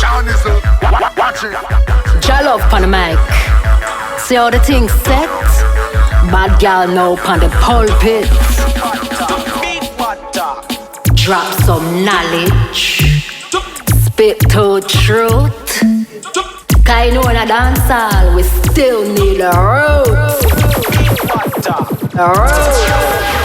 Sean is watch it. Jollof on the mic. See how the thing set? Bad gal now on the pulpit. Drop some knowledge. Spit to truth. Cause you know in a dancehall we still need a roots. A roots.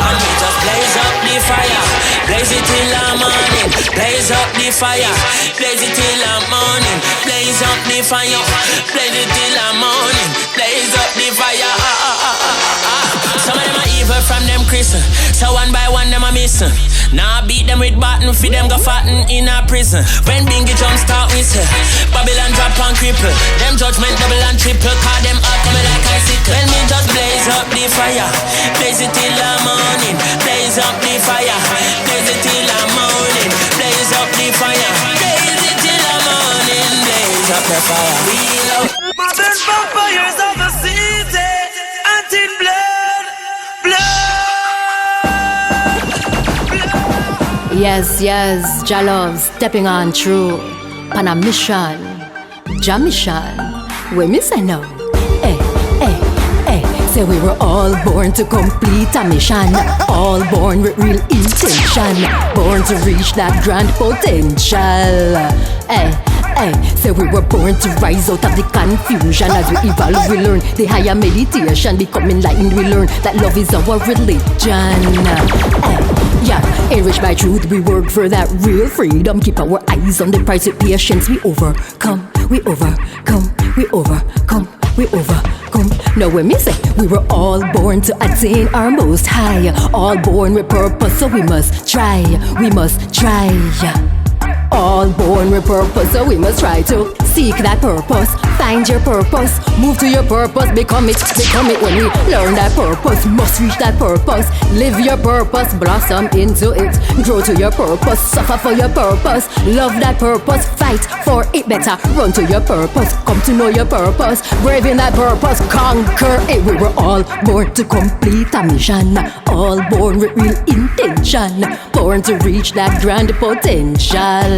And we just blaze up the fire. Blaze it till the morning. Blaze up the fire. Blaze it till the morning. Blaze up the fire. Blaze it till the morning. Blaze up the fire. Some of them are evil from them Chris. So one by one them are missing. Now I beat them with baton, feed them go fatten in a prison. When Bingy jump start we say Babylon drop and cripple. Them judgment double and triple. Call them up coming like I sickle. When me just blaze up the fire. Blaze it till the morning. Blaze up the fire. Blaze it till the morning. Blaze up the fire. Blaze it till the morning. Blaze up the fire. We love modern vampires of the city. Until blood, blood. Yes, yes, Jalov stepping on through on a mission, Jamishan. We miss I know. Hey, hey, hey. Say we were all born to complete a mission. All born with real intention. Born to reach that grand potential. Hey. Hey, say we were born to rise out of the confusion. As we evolve, we learn the higher meditation. Become enlightened, we learn that love is our religion. Hey, yeah, enriched by truth, we work for that real freedom. Keep our eyes on the prize with patience. We overcome, we overcome, we overcome, we overcome. Now when me say we were all born to attain our most high. All born with purpose, so we must try. We must try. All born with purpose, so we must try to seek that purpose. Find your purpose, move to your purpose, become it when we learn that purpose. Must reach that purpose, live your purpose, blossom into it. Grow to your purpose, suffer for your purpose. Love that purpose, fight for it better. Run to your purpose, come to know your purpose. Brave in that purpose, conquer it. We were all born to complete a mission. All born with real intention. Born to reach that grand potential.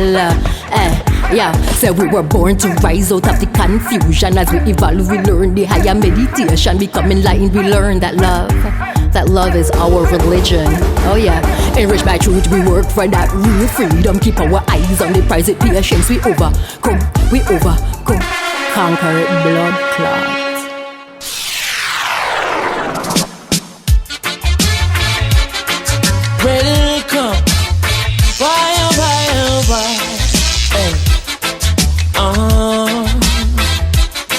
Yeah, so we were born to rise out of the confusion. As we evolve, we learn the higher meditation. Become enlightened, we learn that love is our religion. Oh yeah, enriched by truth, we work for that real freedom. Keep our eyes on the prize with patience. We overcome, conquer it, blood clot. welcome. Why? Hey.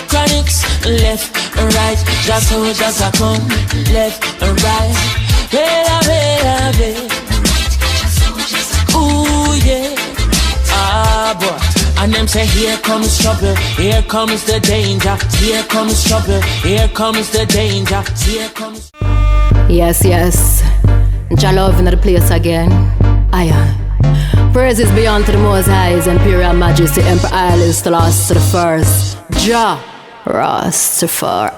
Chronics left and right. Just soldiers are come left and right. Wait. Ooh yeah. Ah boy. And them say here comes trouble. Here comes the danger. Here comes trouble. Here comes the danger. Here comes. Yes. Jalov in the place again. Aye. Praises be unto the Most High, His Imperial Majesty, Emperor Islands, the last to the first. Jah, Rastafari.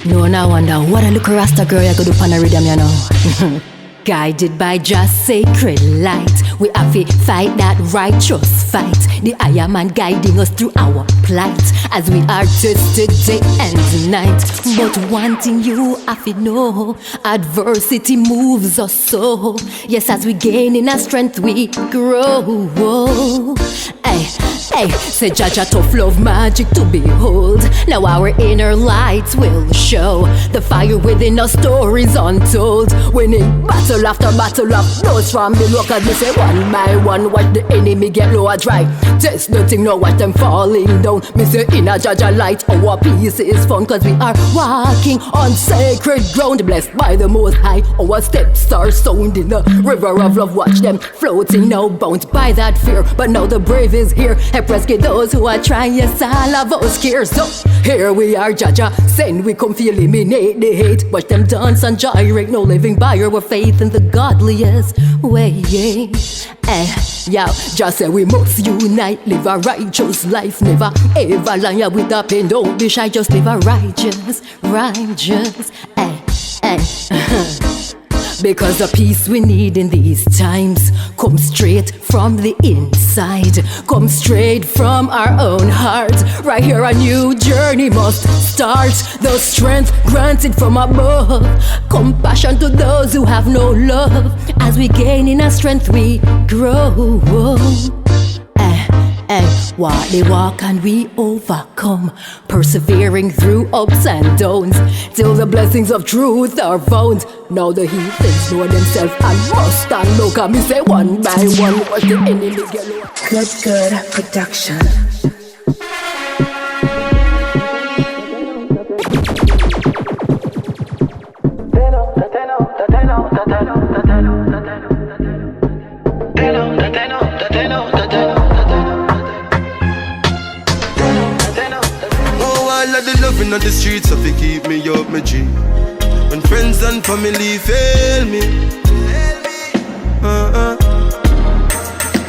No, now wonder what a little Rasta girl you could do on a rhythm, you know. Guided by just sacred light, we have to fight that righteous fight. The Iron Man guiding us through our plight, as we are tested day and night. But one thing you have to know, adversity moves us so. Yes, as we gain in our strength, we grow. Hey, say Jaja tough love magic to behold. Now our inner lights will show. The fire within our stories untold. Winning battle after battle of those from below. Cause we say one by one watch the enemy get lower dry. Test the thing now watch them falling down. Me say in a Jaja light our peace is fun. Cause we are walking on sacred ground. Blessed by the Most High. Our steps are sound in the river of love. Watch them floating now bound by that fear. But now the brave is here. Empress get those who are trying to solve our scares. So here we are, Jaja, send we come to eliminate the hate. Watch them dance and gyrate, no living by our faith in the godliest way. Just say we must unite, live a righteous life. Never ever lie with a pain, don't be shy, just live a righteous. Because the peace we need in these times comes straight from the inside, comes straight from our own heart. Right here a new journey must start. The strength granted from above, compassion to those who have no love. As we gain in our strength we grow. Walk the walk and we overcome, persevering through ups and downs, till the blessings of truth are found. Now the heathens know themselves and must stand. Look at me say one by one, watch the enemy get low. Good production. On the streets so they keep me up my G. When friends and family fail me,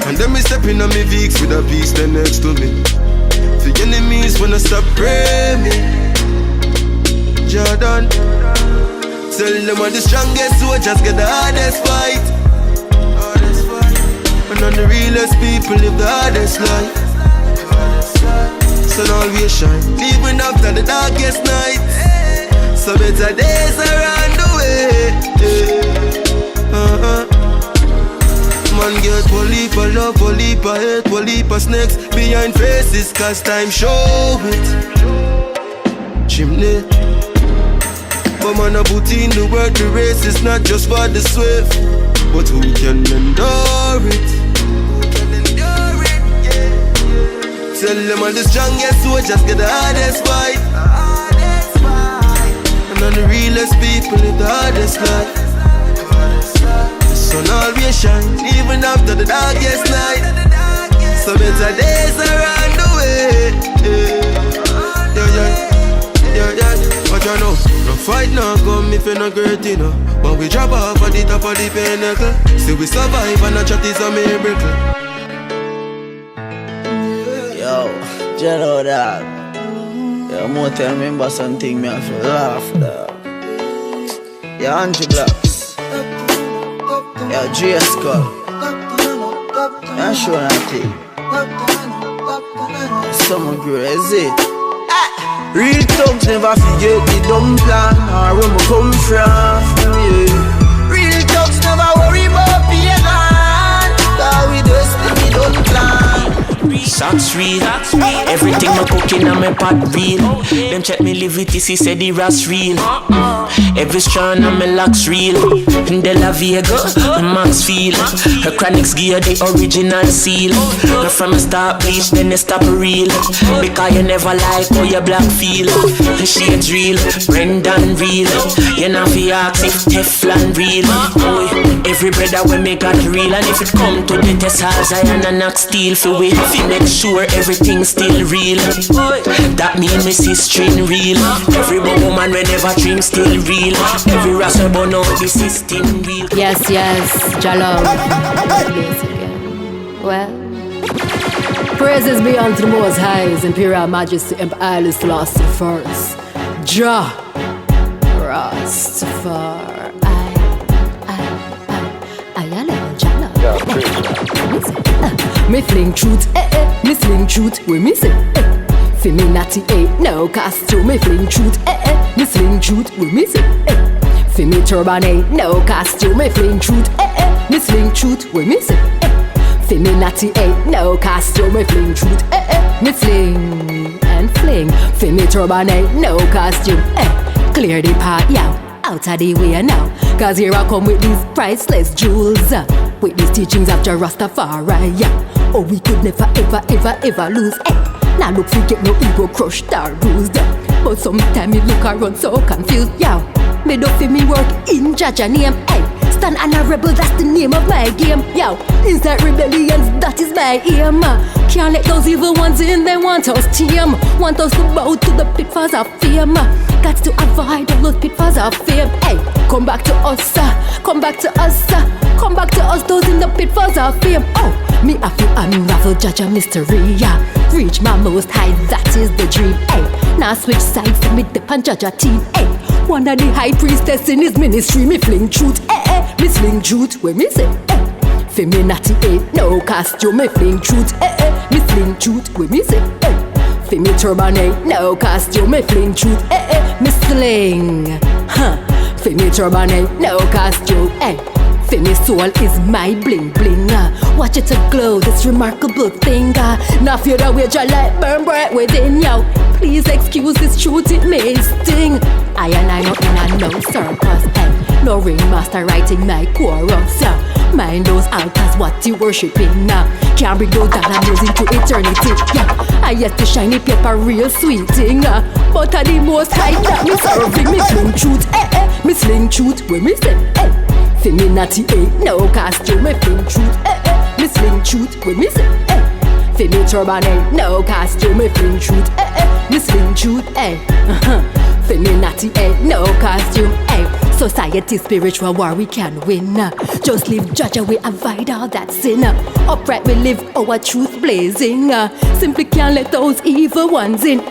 and then me stepping on me Vicks with a beast there next to me. The enemies wanna stop pray me. Jordan, tell them I'm the strongest soldiers get the hardest fight. And I'm the realest people live the hardest life. Sun always shine, even after the darkest night. So better days are on the way. Man get polipa love, polipa hate, polipa snakes behind faces, cause time show it. Chimney. But man a put in the work, the race is not just for the swift, but who can endure it? Tell them I'm the strongest soldiers get the hardest fight. And I'm the realest people live the hardest life. The sun always shine, even after the darkest night. So better days are on the way. Yeah. But you know, no fight no come if you're not great, you know. When we drop off at the top of the pinnacle, still we survive and a chat is a miracle. Yo, you know that. Yo, more to remember something me have to laugh dog. Yo, Angie Blocks. Yo, GS Skull. Yo, show nothing. Some crazy. Real thugs never forget the dumb plan or where we come from. Yeah. Real thugs never worry about pagan, cause we destiny don't plan. Shots real, everything my cooking and my pot real. Them check me live with this, he said the ras real. Every strand and my locks real. In De La Vega, Max feel. Her chronics gear the original seal. Her from a start bleach, then they stop real. Because you never like how your black feel. Shades real, Brendan real. You know fi ask if Teflon real. Every brother when me got real. And if it come to the test house, I and knock steel for we. Make sure everything's still real. That mean me see string real. Every woman whenever dream still real. Every Rasta born out the system real. Yes, Jalom. Well, praises be unto the Most High's Imperial Majesty Empress Selassie first. Jah Rastafari. I love Jalom. Me fling truth, me sling truth, we miss it, Fi me natty, no costume, me fling truth, me sling truth, we miss it, Fi me turban, no costume, me fling truth, me sling truth, we miss it, Fi me natty, no costume, me fling truth, me sling and fling, Fi me turban, no costume, clear the path, yow, out of the way now, cause here I come with these priceless jewels, with these teachings of Jah Rastafari, yeah. Oh, we could never, ever lose, Now look, we get no ego crushed or bruised, but sometimes me look around so confused, yo. Me do feel me work in Jaja name, Stand honorable, that's the name of my game, yo. Inside rebellions, that is my aim. Can't let those evil ones in, they want us tame. Want us to bow to the pitfalls of fame. Got to avoid all those pitfalls of fame, Come back to us, come back to us, come back to us, those in the pitfalls of fame. Oh, me I feel unravel Jaja mystery, yeah. Reach my most high, that is the dream, Now switch sides, me dip on Jaja team, One of the high priestess in his ministry, me fling truth, me sling truth, where me say, for me natty ain't no costume, me fling truth, me sling truth, where me say, for me turban ain't no costume, me fling truth, me sling, for me turban ain't no costume, for me soul is my bling bling. Watch it to glow, this remarkable thing. Now feel the way your light burn bright within you. Please excuse this truth, it may sting. I know in a no circus, no ringmaster writing my chorus. Mind those altars, what you worshipping now. Can't bring those dollar bills into eternity. I yet the shiny paper, real sweet thing. But at the most high that me serving, me sling truth, me sling truth, where me say, for me natty ain't no costume, me fling truth, me sling truth, where me say, for me turban ain't no costume, me fling truth, me sling truth, for me natty ain't no costume, Society, spiritual war, we can win. Just leave judge we avoid all that sin. Upright we live, our truth blazing. Simply can't let those evil ones in.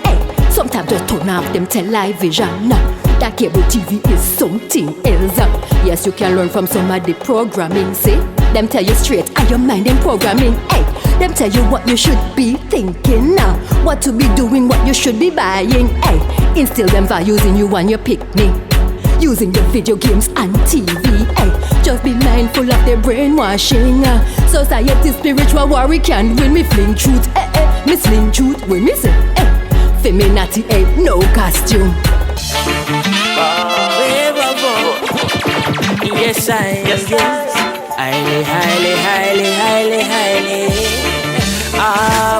Sometimes just turn off them television. That cable TV is something else. Yes, you can learn from some of the programming. See, them tell you straight, and your mind in programming. Them tell you what you should be thinking. What to be doing, what you should be buying. Instill them values in you and your picnic. Using the video games and TV. Just be mindful of their brainwashing. Society, spiritual war, we can win. Me fling truth, me sling truth, when me say, feminati ain't no costume. Yes, I am. Yes. Highly.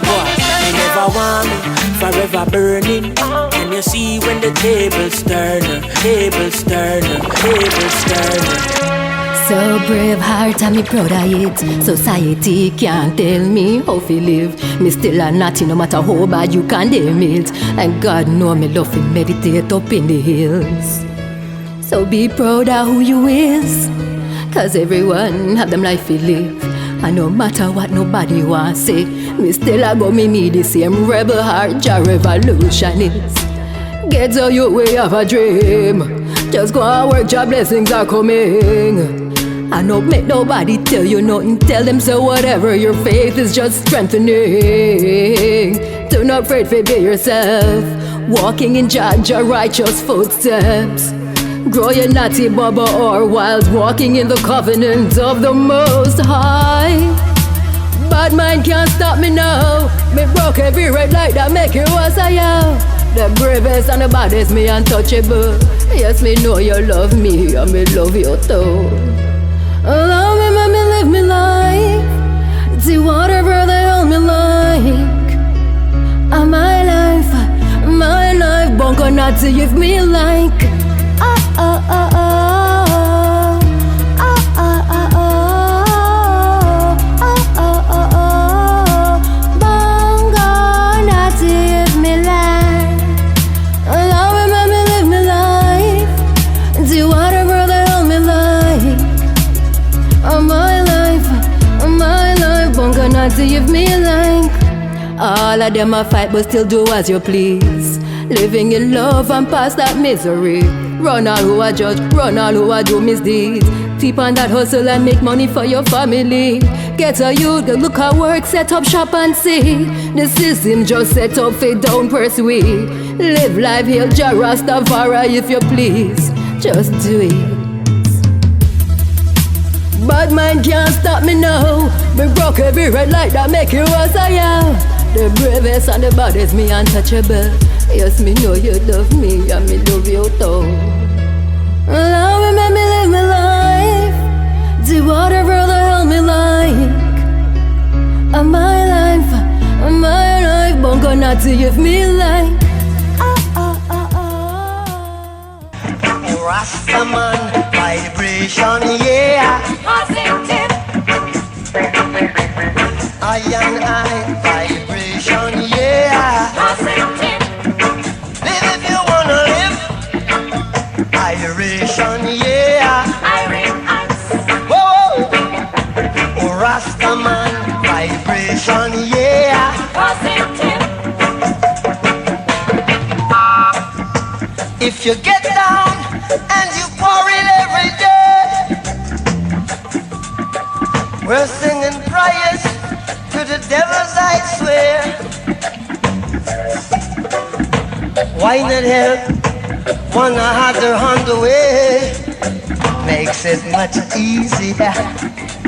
Boy, you never want me, forever burning. And you see when the tables turn. So brave heart and me proud of it. Society can't tell me how to live. Me still a naughty no matter how bad you condemn it. And God know me love to meditate up in the hills. So be proud of who you is. Cause everyone have them life to live. And no matter what nobody want say, me still a go me need the same rebel heart, your revolutionist. Get to you way of a dream. Just go and work, your blessings are coming. I don't make nobody tell you nothing. Tell them so whatever, your faith is just strengthening. Don't afraid to be yourself. Walking in Jah righteous footsteps. Grow your natty bubba or wild, walking in the covenant of the Most High. Bad mind can't stop me now. Me broke every red light that make you as I am. The bravest and the baddest, me untouchable. Yes, me know you love me and me love you too. Allow me, let me live me life. See whatever the hell me like. And my life, bunker not to give me like. To give me like. All of them a fight but still do as you please. Living in love and past that misery. Run all who a judge, run all who a do misdeeds. Keep on that hustle and make money for your family. Get a youth, go look at work, set up shop and see. The system just set up for don't pursue. Live life, hail Jah Rastafari if you please. Just do it. Bad mind can't stop me now. Me broke every red light that make you as I am. The bravest and the baddest, me untouchable. Yes, me know you love me and me love you too. Allow me, let me live my life. Do whatever the hell me like. And my life, bungo not to give me like. Rasta man, vibration, yeah. Positive. I vibration, yeah. Positive. Live if you wanna live. Iration, yeah. Whoa. Oh, Rasta man, vibration, yeah. Positive. If you get down We're singing prayers to the devils, I swear. Why not help one another on the way? Makes it much easier.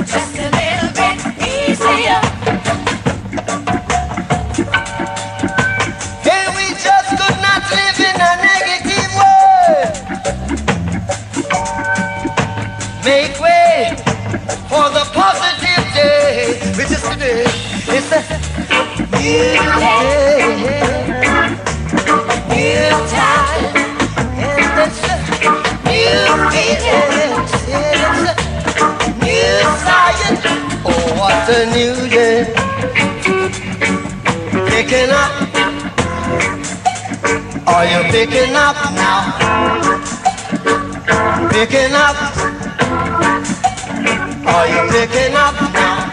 Just a little bit easier. Hey, we just could not live in a negative world. Make way for the positive day, which is today. It's a new day, new time, and it's a new feeling, it's a new science. Oh, what a new day! Picking up, are you picking up now? Picking up. Are you picking up now?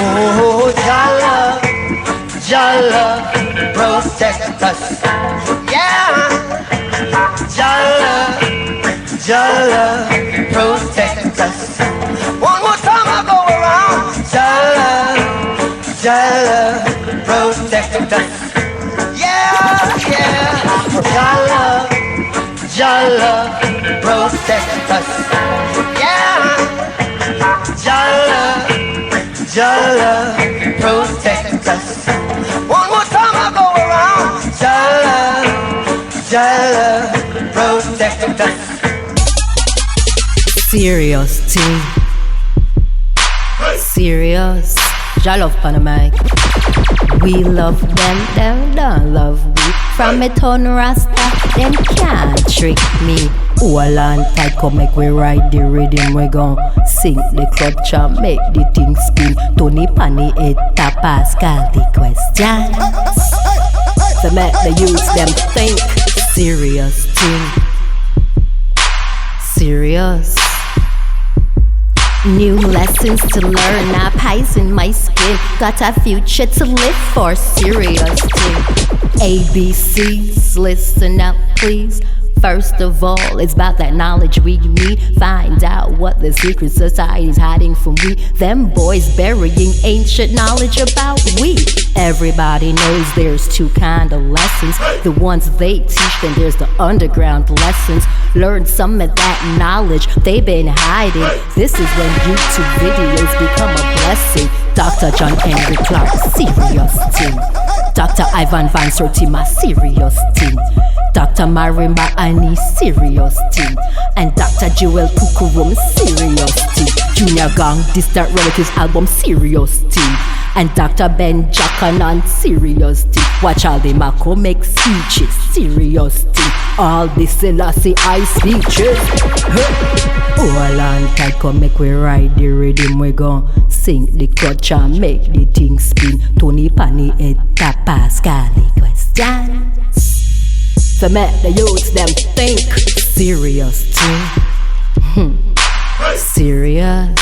Oh, Jalla, protect us. Yeah, Jalla, protect us. One more time I go around. Jalla, protect us. Yeah, Jalla, protect us. Jalla, protect us. One more time I go around. Jalla, protect us. Serious thing. Serious. Jollof on the mic. We love them don't love we. From it on Rasta, them can't trick me. All on tight, come make we ride the rhythm. We gon' sing the club chant, make the thing spin. Tony Pani eta Pascal the questions. To make the youths them think. Serious thing. Serious. New lessons to learn, not pies in my skin. Got a future to live for, serious thing. ABCs, listen up please. First of all, it's about that knowledge we need. Find out what the secret society's hiding from we. Them boys burying ancient knowledge about we. Everybody knows there's two kind of lessons. The ones they teach, then there's the underground lessons. Learn some of that knowledge they've been hiding. This is when YouTube videos become a blessing. Dr. John Henry Clark, serious team. Dr. Ivan Van Sortima, serious team. Dr. Marimba Ani, serious team. And Dr. Joel Pukurum, serious team. Junior Gang, Distant Relatives album, serious team. And Dr. Ben Jakanan, serious team. Watch all the Mako make speeches, serious team. All the Selassie I speeches. All on tight, come make we ride the rhythm. We gon' sing the clutch and make the thing spin. Tony Pani eta Pascal questions. To make the youths them think. Serious thing. Serious.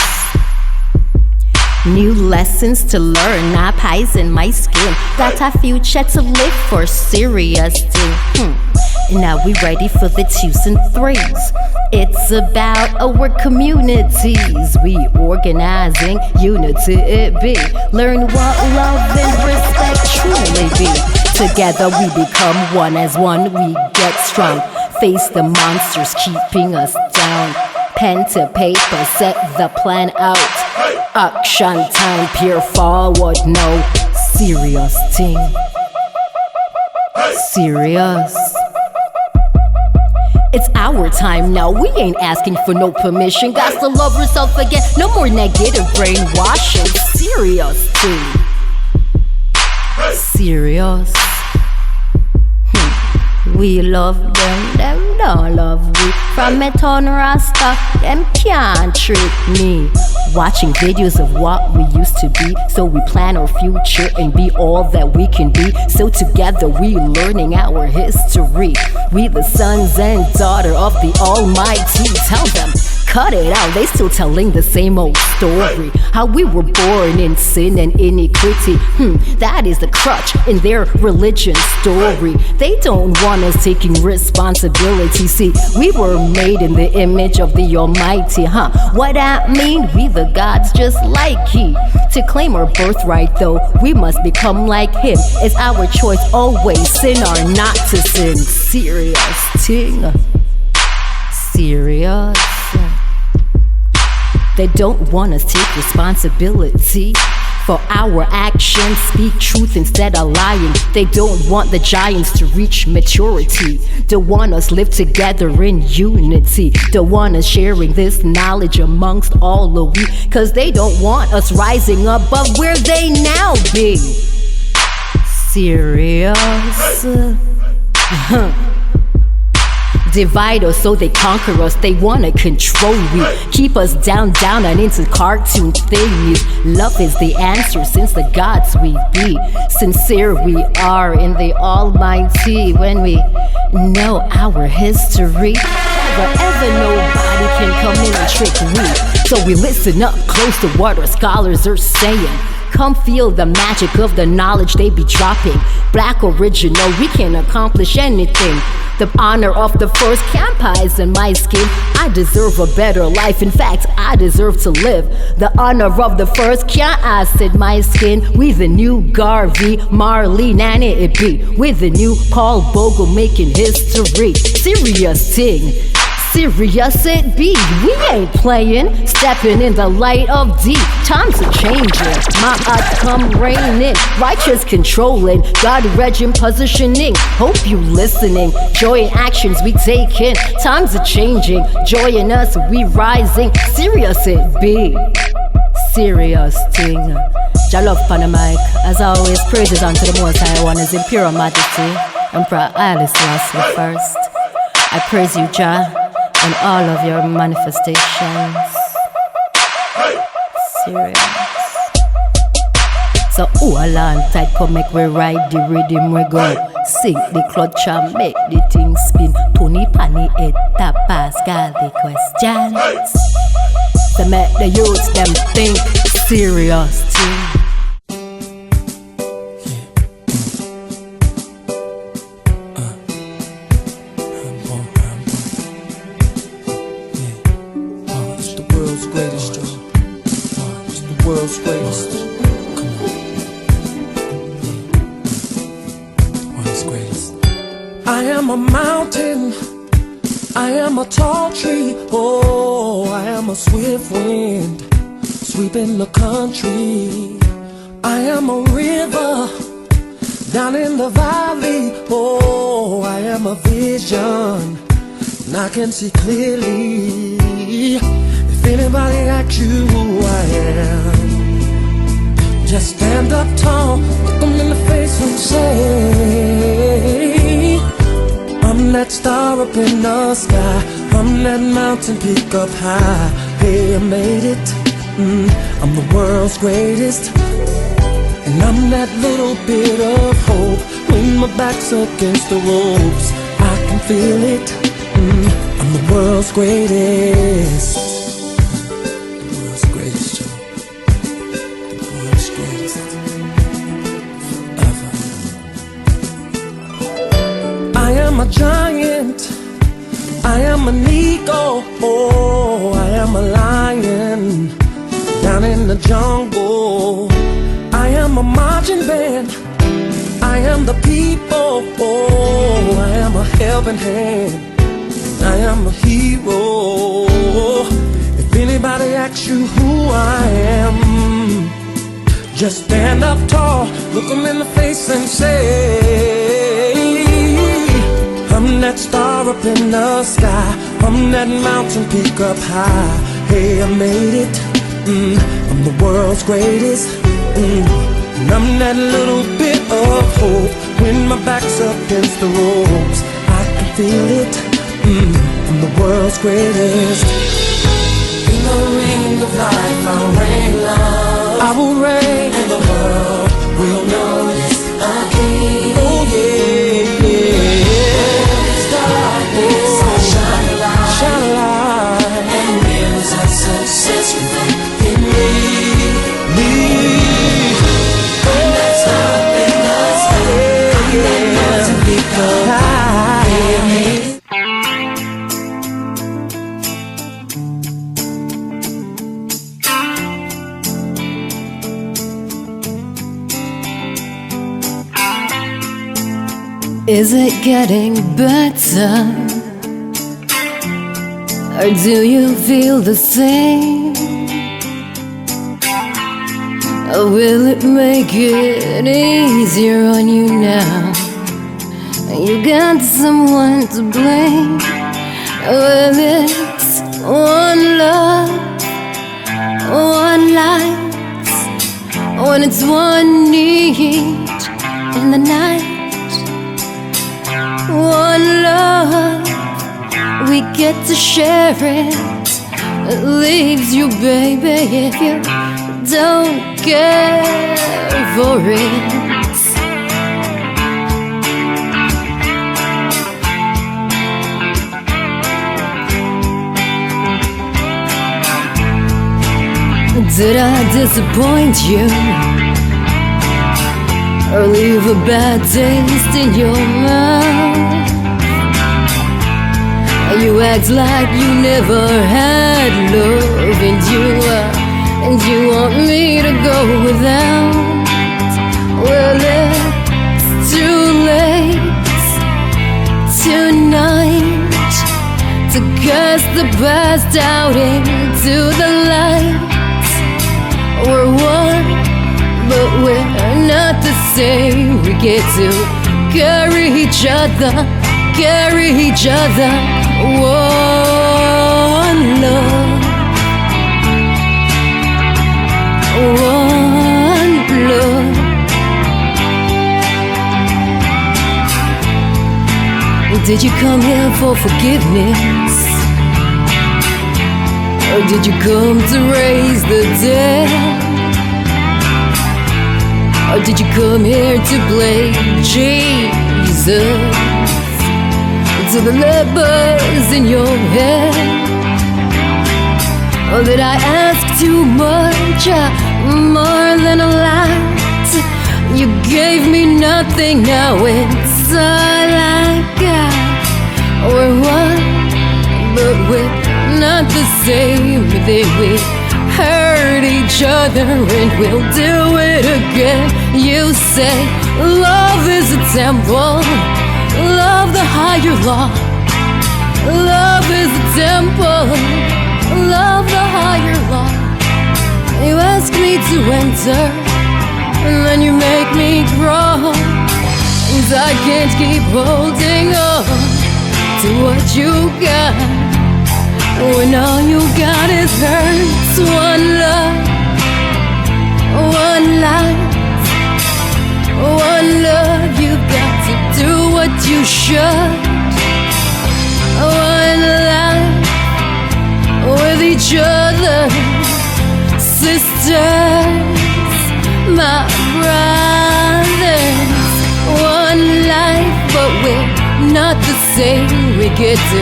New lessons to learn, not pies in my skin. Got a future to live for, serious thing. Now we ready for the 2s and 3s. It's about our communities. We organizing unity it be. Learn what love and respect truly be. Together we become one, as one we get strong. Face the monsters keeping us down. Pen to paper, set the plan out. Action time, peer forward, no. Serious thing. Serious. It's our time now, we ain't asking for no permission. Got to love yourself again, no more negative brainwashing. Serious thing. Serious. We love them don't love we. From it on Rasta, them can't trick me. Watching videos of what we used to be, so we plan our future and be all that we can be. So together we learning our history. We the sons and daughter of the Almighty. Tell them, Cut it out, they still telling the same old story. How we were born in sin and iniquity. That is the crutch in their religion story. They don't want us taking responsibility. See, we were made in the image of the Almighty, What that mean? We the gods just like He. To claim our birthright though, we must become like Him. It's our choice always, sin or not to sin. Serious thing. Serious. They don't want us to take responsibility for our actions, speak truth instead of lying. They don't want the giants to reach maturity. They want us live together in unity. They want us sharing this knowledge amongst all of we, cause they don't want us rising above where they now be. Serious. Divide us so they conquer us. They wanna control we, keep us down and into cartoon things. Love is the answer since the gods we be. Sincere we are in the Almighty when we know our history. Never ever nobody can come in and trick we. So we listen up close to what our scholars are saying. Come feel the magic of the knowledge they be dropping. Black original, we can accomplish anything. The honor of the first camp is in my skin. I deserve a better life, in fact, I deserve to live. The honor of the first camp in my skin. We the new Garvey, Marley, Nanny it be. With the new Paul Bogle making history. Serious thing. Serious it be, we ain't playing. Stepping in the light of deep, times are changing. My outcome reigning, righteous controlling, God regime positioning. Hope you listening, joy in actions we taking. Times are changing, joy in us we rising. Serious it be, serious thing. Jah love pan the mic, as always praises unto the Most High One, His Imperial Majesty, Empress Alice Rasta first. I praise you, Jah, and all of your manifestations. Serious. So hold on tight, come make we ride the rhythm we go. Sink the clutch and make the thing spin. Tony Panny head tap Pascal the questions. To make the youths them think serious thing. I am a mountain, I am a tall tree, oh, I am a swift wind, sweeping the country. I am a river, down in the valley, oh, I am a vision, and I can see clearly. If anybody asks you who I am, just stand up tall, look them in the face and say, I'm that star up in the sky, I'm that mountain peak up high. Hey, I made it, I'm the world's greatest. And I'm that little bit of hope when my back's against the ropes. I can feel it, I'm the world's greatest. The world's greatest, Joe. The world's greatest. I am a giant, I am an eagle, oh, I am a lion down in the jungle. I am a marching band, I am the people, oh, I am a helping hand, I am a hero. If anybody asks you who I am, just stand up tall, look them in the face and say, I'm that star up in the sky, I'm that mountain peak up high. Hey, I made it, I'm the world's greatest, and I'm that little bit of hope when my back's against the ropes. I can feel it, I'm the world's greatest. In the ring of life I'll reign love, I will reign, and the world will notice again. Oh yeah, yeah. Darkness, I shine a light, and we'll strength in me. I'm not stopping, not stopping. I'm not to become me. Is it getting better? Or do you feel the same? Or will it make it easier on you now? You got someone to blame. Well, it's one love, one life. When it's one need in the night. One love, we get to share it. It leaves you, baby, if you don't care for it. Did I disappoint you? Or leave a bad taste in your mouth? You act like you never had love, and you want me to go without. Well, it's too late tonight to cast the past out into the light. We're one, but we're not the same. We get to carry each other. One love, one love. Did you come here for forgiveness? Or did you come to raise the dead? Or did you come here to play Jesus to the lepers in your head? Or did I ask too much, more than a lot? You gave me nothing, now it's all I got. We're one, but we're not the same. Then we hurt each other and we'll do it again. You say love is a temple, love the higher law. Love is a temple, love the higher law. You ask me to enter, and then you make me crawl. And I can't keep holding on to what you got, when all you got is hurt. One love, one life, one love. You've got to do what you should. One life with each other, sisters, my brothers. One life, but we're not the same. We get to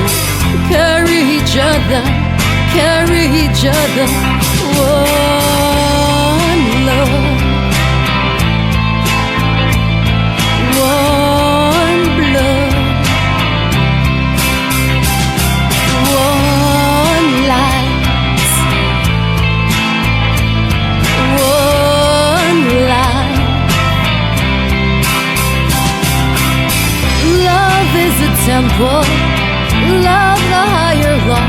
carry each other. One love, one blood, one life, one life. Love is a temple, love the higher law.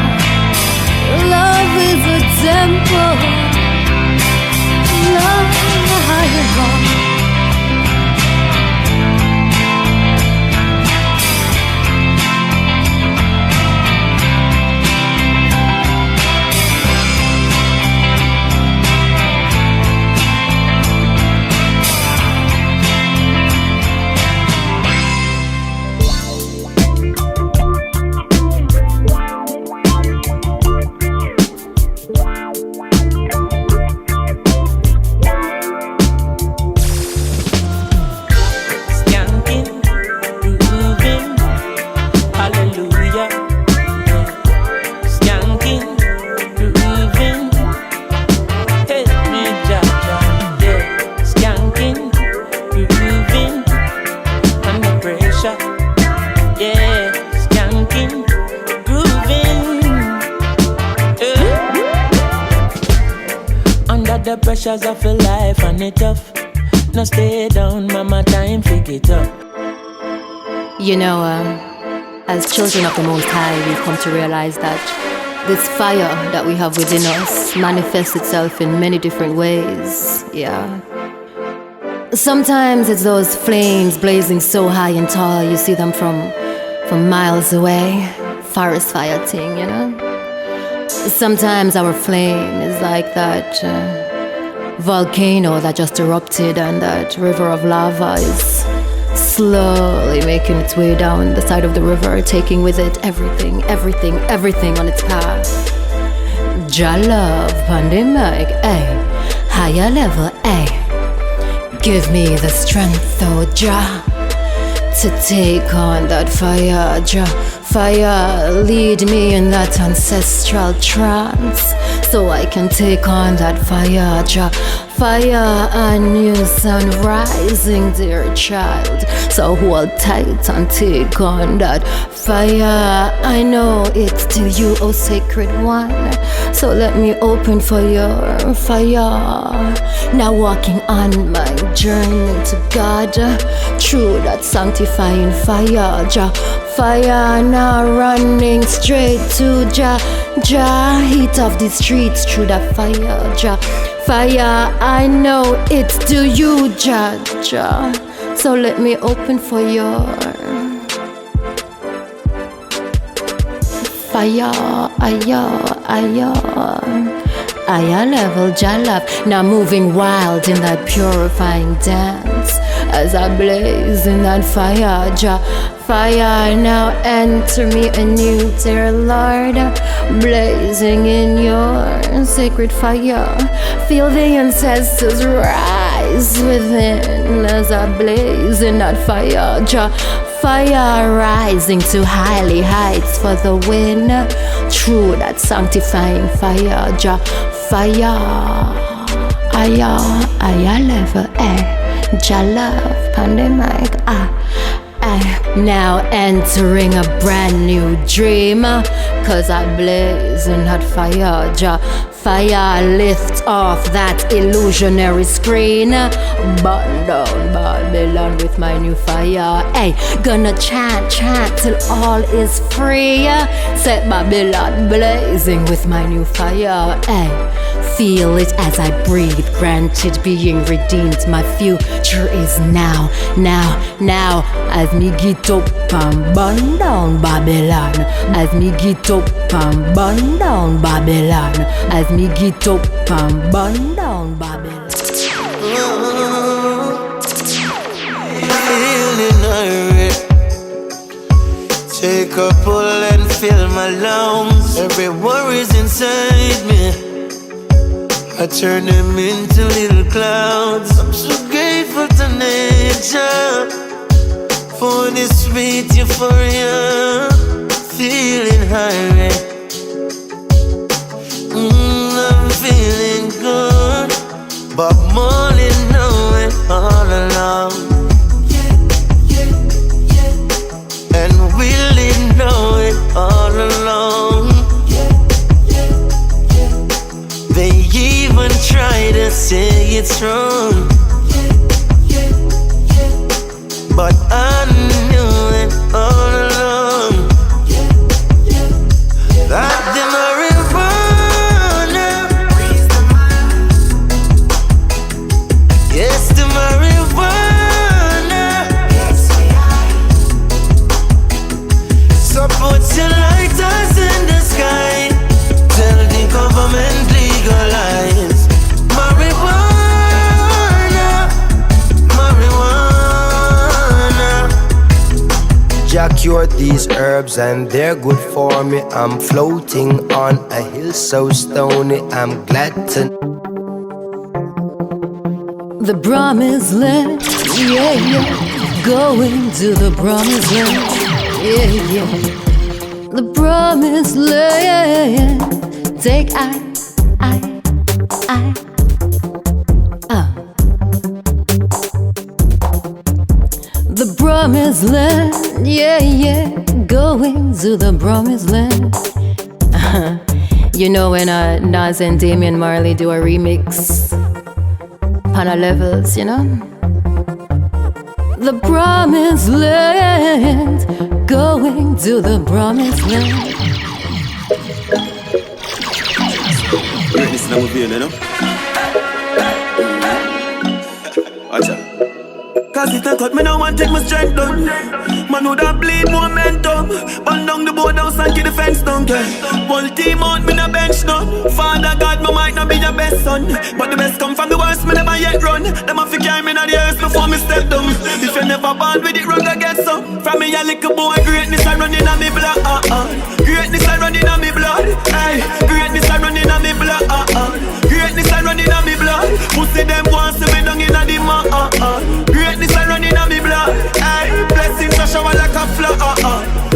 Love is a temple, love the higher law. of the pressures of your life and it tough. Now stay down, mama, time pick it up. You know, as children of the Most High, we've come to realize that this fire that we have within us manifests itself in many different ways, yeah. Sometimes it's those flames blazing so high and tall, you see them from miles away, forest fire thing, you know. Sometimes our flame is like that volcano that just erupted, and that river of lava is slowly making its way down the side of the river, taking with it everything on its path. Jah love, pandemic, higher level, give me the strength, oh Jah, to take on that fire, Jah. Fire, lead me in that ancestral trance, so I can take on that fire, Jah. Fire, a new sun rising, dear child. So hold tight and take on that fire. I know it's to you, oh sacred one. So let me open for your fire. Now walking on my journey to God, through that sanctifying fire, Jah. Fire now running straight to Jah. Jah, heat of the streets through that fire, Jah. Fire, I know it's to you, Jah, Jah. So let me open for your fire, higher level, Jah love. Now moving wild in that purifying dance, as I blaze in that fire, Jah. Fire, now enter me anew, dear Lord, blazing in your sacred fire. Feel the ancestors rise within as I blaze in that fire, Jah. Fire rising to highly heights for the win, through that sanctifying fire, Jah. Fire, higher level, Jah love, pandemic, now entering a brand new dream, cause I blaze in that fire, Jah. Fire lift off that illusionary screen, burn down Babylon with my new fire. Gonna chant till all is free, set Babylon blazing with my new fire. Feel it as I breathe, granted being redeemed. My future is now. As me get up and burn down Babylon. As me get up and burn down Babylon. As me get up and burn down Babylon. Feeling irate. Take a pull and fill my lungs. Every worry's inside me, I turn them into little clouds. I'm so grateful to nature for this sweet euphoria. Feeling high, I'm feeling good, but more than knowing all along, and really know it all along. They even try to say it's wrong, but I knew it all along. That the marijuana, yes, the marijuana. So put your lighters in the sky, tell the government legalize marijuana, marijuana. Jah cured these herbs and they're good for me. I'm floating on a hill so stony, I'm glad to. The promised land, yeah. Going to the promised land, yeah. The promised land. Take the promised land, yeah. Going to the promised land. You know when Nas and Damian Marley do a remix, Pana Levels, you know? The promised land, going to the promised land. Greatness in our vein, you know? Watch out. Cause if they cut me now and take my strength down, man would have bleed momentum. Burn down the board house and keep the fence down, yeah. Whole team out, me no bench none. Father God, me might not be your best son, but the best come from the worst, me never yet run. Them have to carry me on the earth before me step down. If you never born with it wrong, I get some. From me a little boy, greatness I running on me blood, Greatness I running on me blood, hey. Greatness I running on me blood, Greatness I running on me blood. Pussy them want to me down in the mud, Greatness I running on me blood, hey. Blessings I shower like a flood,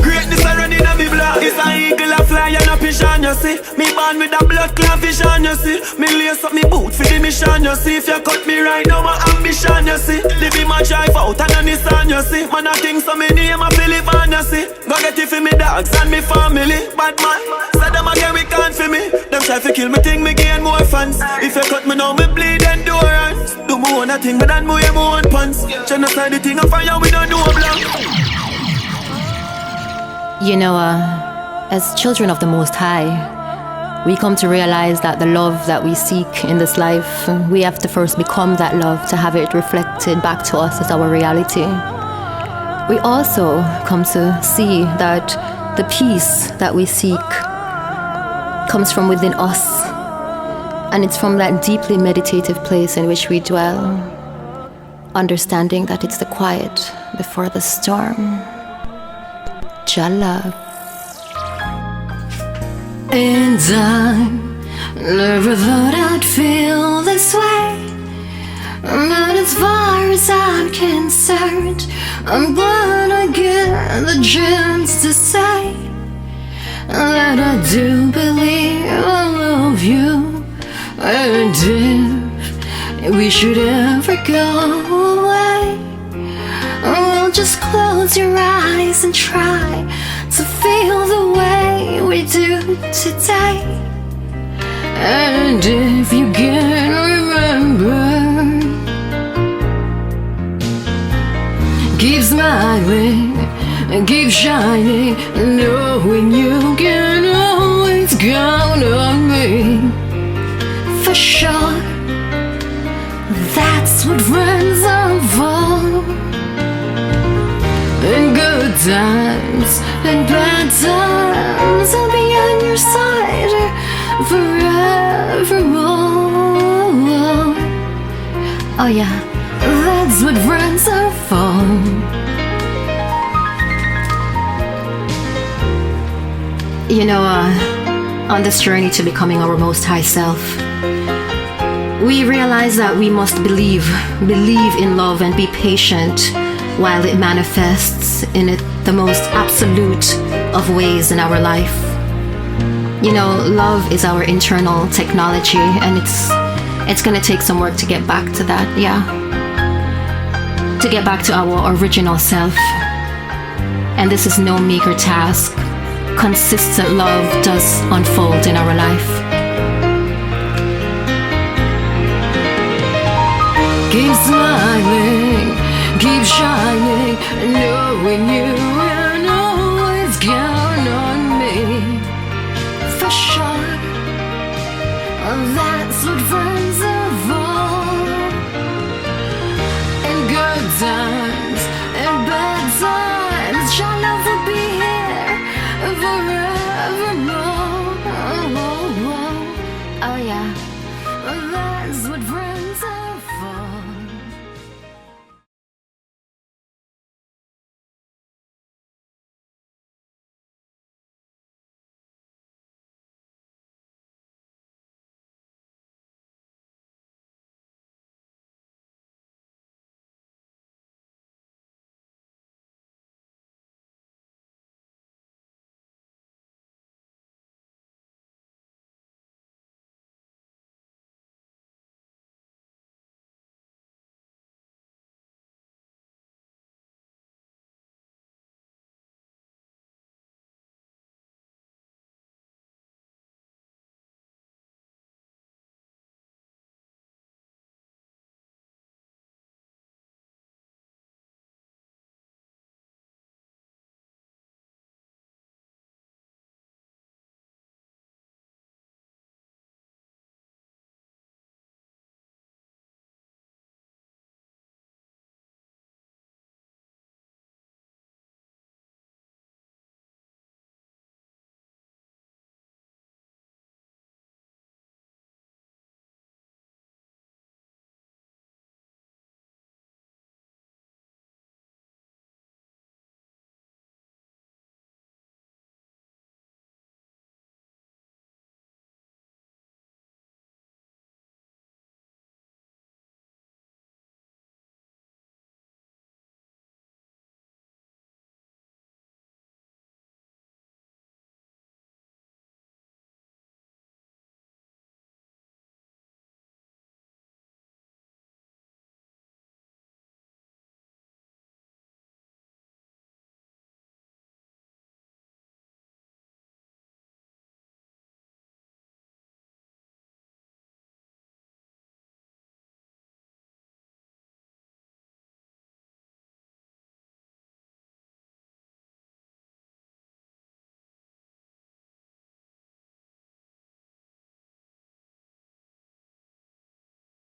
Greatness I running on me blood. It's an eagle a fly and a pigeon, you see. Me born with a blood clot vision, you see. Me lace up me boot for the mission, you see. If you cut me right now, my ambition, you see. Live in my drive out and a Nissan, you see. Man I think so me name a Philip and you see. Go get it for me dogs and me family. Bad man, so them again we can't for me. Them try to kill me, think me gain more fans. If you cut me now, me bleed endurance. Do me own a thing, but then me wear my own pants. Genocide the thing of fire, we don't do a blank. You know, as children of the Most High, we come to realize that the love that we seek in this life, we have to first become that love to have it reflected back to us as our reality. We also come to see that the peace that we seek comes from within us, and it's from that deeply meditative place in which we dwell, understanding that it's the quiet before the storm. Jala. And I never thought I'd feel this way, but as far as I'm concerned, I'm gonna get the chance to say that I do believe I love you. And if we should ever go away, well, just close your eyes and try to feel the way we do today. And if you can remember, keep smiling and keep shining, knowing you can always count on me. For sure, that's what friends are for. In good times and bad times, I'll be on your side forevermore. Oh yeah, that's what friends are for. You know, on this journey to becoming our most high self, we realize that we must believe in love and be patient while it manifests in the most absolute of ways in our life. You know, love is our internal technology, and it's gonna take some work to get back to that, yeah. To get back to our original self. And this is no meager task. Consistent love does unfold in our life. Keep smiling, keep shining, knowing you can always count on me. For sure, that's what friends are for. In good times and bad times, your love will be here forevermore. Oh yeah, that's what friends are.